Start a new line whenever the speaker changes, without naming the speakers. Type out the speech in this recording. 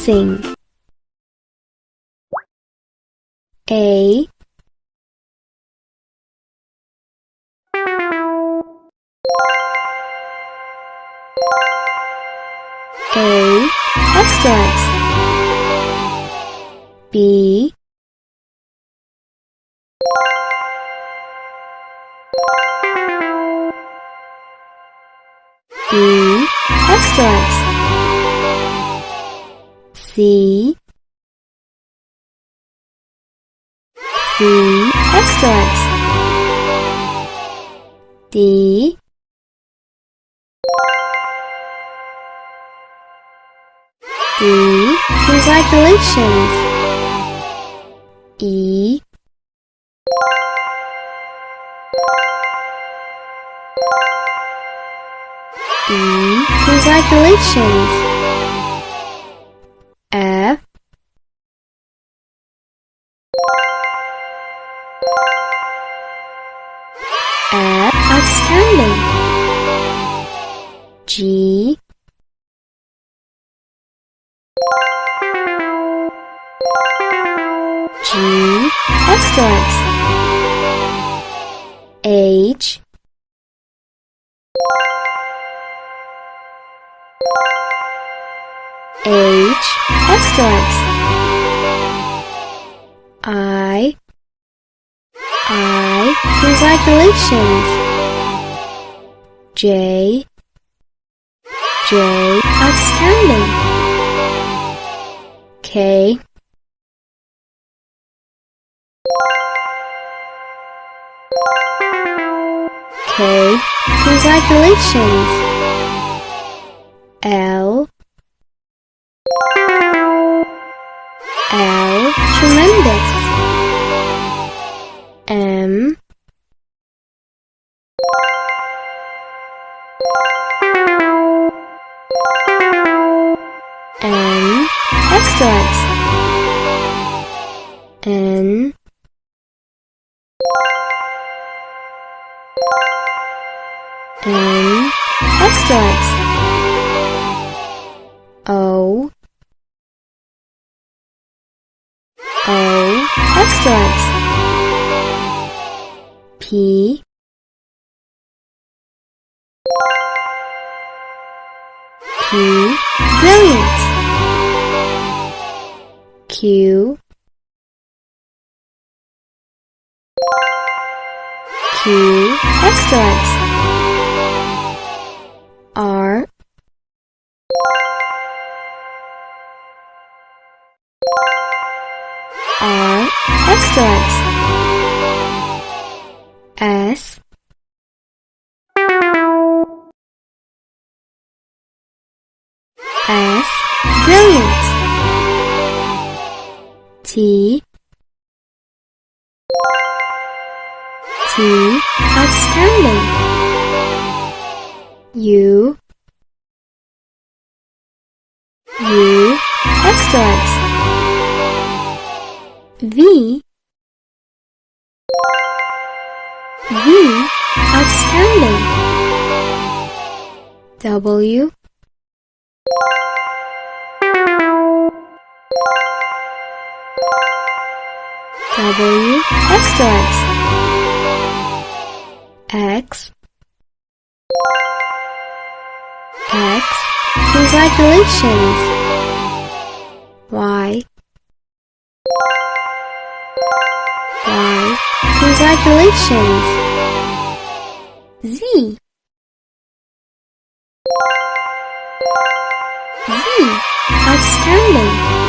Amazing. A excellent. B excellent. C excellent. D congratulations. E congratulations. F outstanding. G excellent. H excellent. I congratulations. J outstanding. K congratulations. L tremendous. M excellent. N excellent. O excellent. P brilliant. Q excellent. R excellent. S brilliant. T outstanding. U excellent. V outstanding. W excellent. X congratulations. Y congratulations. Z outstanding.